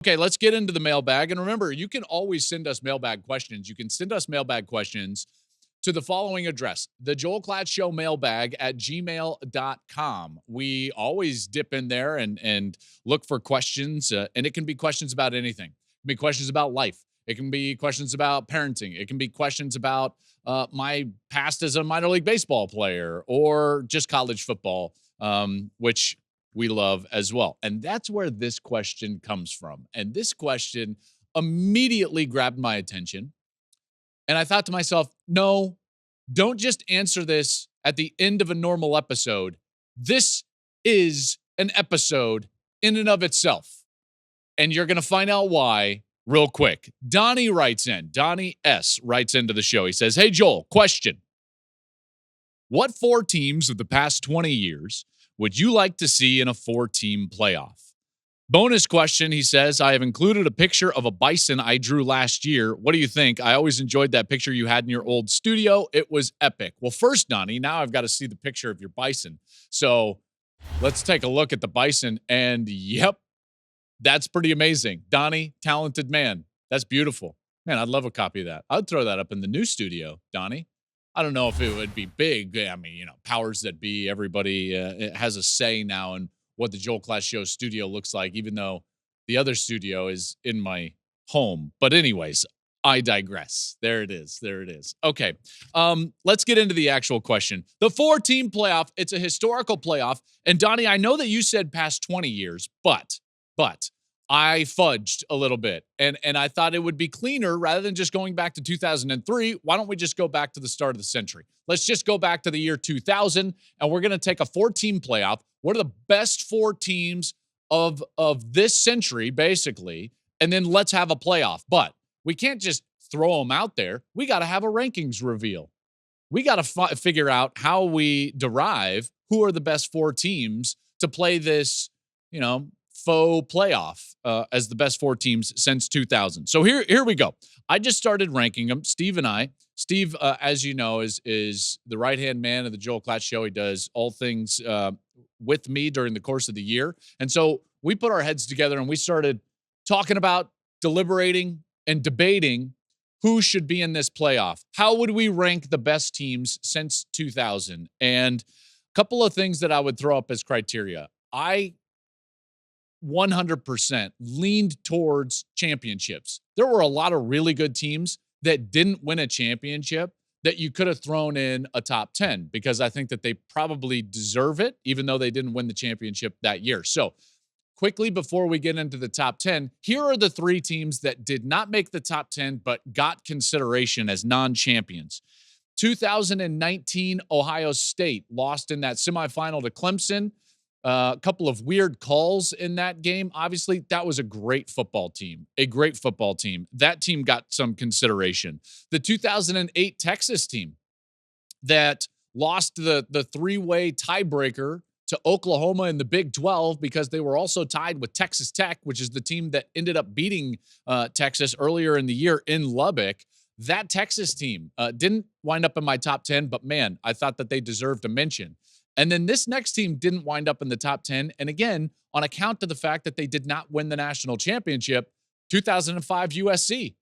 Okay, let's get into the mailbag. And remember, you can always send us mailbag questions. You can send us mailbag questions to the following address, the Joel Klatt Show mailbag at gmail.com. We always dip in there and look for questions, and it can be questions about anything. It can be questions about life. It can be questions about parenting. It can be questions about my past as a minor league baseball player or just college football, which we love as well. And that's where this question comes from. And this question immediately grabbed my attention. And I thought to myself, no, don't just answer this at the end of a normal episode. This is an episode in and of itself. And you're going to find out why real quick. Donnie S. writes into the show. He says, hey, Joel, question. What 4 teams of the past 20 years would you like to see in a 4-team playoff? Bonus question, he says, I have included a picture of a bison I drew last year. What do you think? I always enjoyed that picture you had in your old studio. It was epic. Well, first, Donnie, now I've got to see the picture of your bison. So let's take a look at the bison. And yep, that's pretty amazing. Donnie, talented man. That's beautiful. Man, I'd love a copy of that. I'd throw that up in the new studio, Donnie. I don't know if it would be big. I mean, powers that be, everybody has a say now in what the Joel Klatt Show studio looks like, even though the other studio is in my home. But anyways, I digress. There it is. Okay, let's get into the actual question. The 4-team playoff, it's a historical playoff. And Donnie, I know that you said past 20 years, but I fudged a little bit, and I thought it would be cleaner rather than just going back to 2003. Why don't we just go back to the start of the century? Let's just go back to the year 2000, and we're going to take a 4-team playoff. What are the best 4 teams of this century, basically, and then let's have a playoff. But we can't just throw them out there. We got to have a rankings reveal. We got to figure out how we derive who are the best 4 teams to play this, faux playoff as the best 4 teams since 2000. So here we go. I just started ranking them. Steve and I. Steve, as you know, is the right-hand man of the Joel Klatt Show. He does all things with me during the course of the year. And so we put our heads together and we started talking about, deliberating, and debating who should be in this playoff. How would we rank the best teams since 2000? And a couple of things that I would throw up as criteria. I 100% leaned towards championships. There were a lot of really good teams that didn't win a championship that you could have thrown in a top 10 because I think that they probably deserve it, even though they didn't win the championship that year. So quickly, before we get into the top 10, here are the 3 teams that did not make the top 10, but got consideration as non-champions. 2019, Ohio State lost in that semifinal to Clemson. A couple of weird calls in that game. Obviously, that was a great football team. That team got some consideration. The 2008 Texas team that lost the 3-way tiebreaker to Oklahoma in the Big 12 because they were also tied with Texas Tech, which is the team that ended up beating Texas earlier in the year in Lubbock. That Texas team didn't wind up in my top 10, but man, I thought that they deserved a mention. And then this next team didn't wind up in the top 10. And again, on account of the fact that they did not win the national championship, 2005 USC.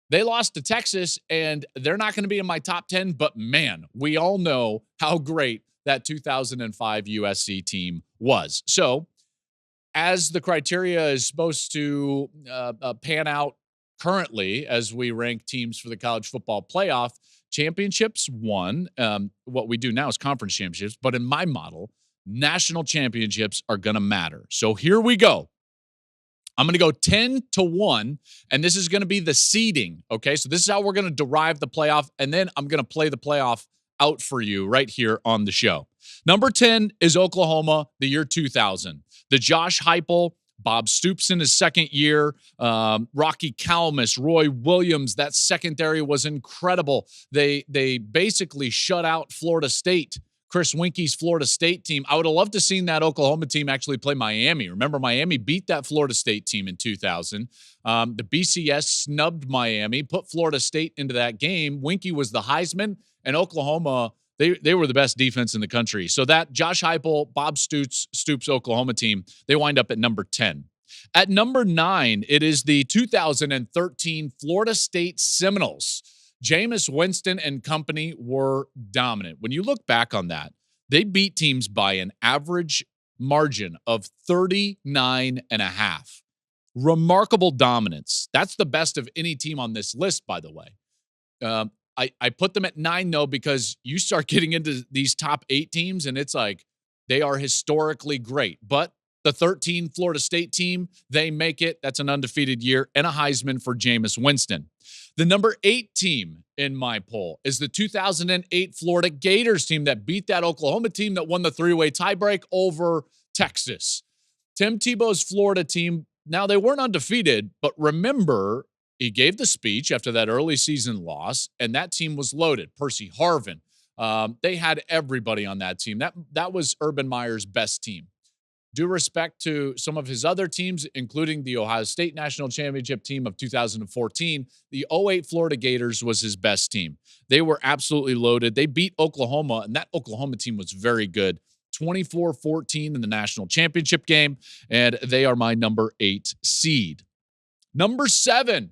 They lost to Texas, and they're not going to be in my top 10. But man, we all know how great that 2005 USC team was. So as the criteria is supposed to pan out currently as we rank teams for the college football playoff, championships won. What we do now is conference championships. But in my model, national championships are going to matter. So here we go. I'm going to go 10-1, and this is going to be the seeding, okay? So this is how we're going to derive the playoff, and then I'm going to play the playoff out for you right here on the show. Number 10 is Oklahoma, the year 2000. The Josh Heupel, Bob Stoops in his second year, Rocky Kalmus, Roy Williams, that secondary was incredible. They basically shut out Florida State, Chris Winke's Florida State team. I would have loved to have seen that Oklahoma team actually play Miami. Remember, Miami beat that Florida State team in 2000. The BCS snubbed Miami, put Florida State into that game. Winke was the Heisman, and Oklahoma, they were the best defense in the country. So that Josh Heupel, Bob Stoops Oklahoma team, they wind up at number 10. At number 9, it is the 2013 Florida State Seminoles. Jameis Winston and company were dominant. When you look back on that, they beat teams by an average margin of 39.5. Remarkable dominance. That's the best of any team on this list, by the way. I put them at 9, though, because you start getting into these top 8 teams, and it's like they are historically great. But the 13 Florida State team, they make it. That's an undefeated year and a Heisman for Jameis Winston. The number 8 team in my poll is the 2008 Florida Gators team that beat that Oklahoma team that won the 3-way tiebreak over Texas. Tim Tebow's Florida team, now they weren't undefeated, but remember, he gave the speech after that early season loss, and that team was loaded. Percy Harvin. They had everybody on that team. That was Urban Meyer's best team. Due respect to some of his other teams, including the Ohio State National Championship team of 2014, the 08 Florida Gators was his best team. They were absolutely loaded. They beat Oklahoma, and that Oklahoma team was very good. 24-14 in the national championship game, and they are my number 8 seed. Number 7,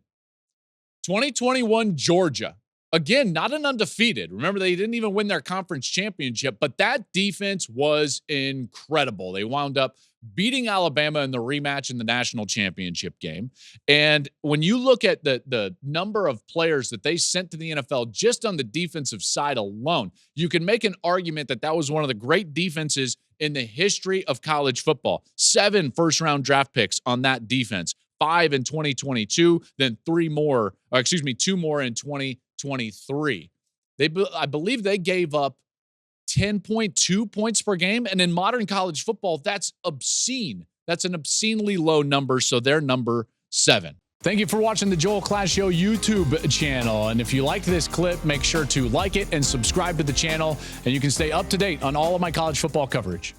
2021 Georgia. Again, not an undefeated. Remember, they didn't even win their conference championship, but that defense was incredible. They wound up beating Alabama in the rematch in the national championship game. And when you look at the number of players that they sent to the NFL just on the defensive side alone, you can make an argument that that was one of the great defenses in the history of college football. 7 first-round draft picks on that defense. 5 in 2022, then 2 more in 2023. I believe they gave up 10.2 points per game. And in modern college football, that's obscene. That's an obscenely low number. So they're number 7. Thank you for watching the Joel Klatt Show YouTube channel. And if you liked this clip, make sure to like it and subscribe to the channel. And you can stay up to date on all of my college football coverage.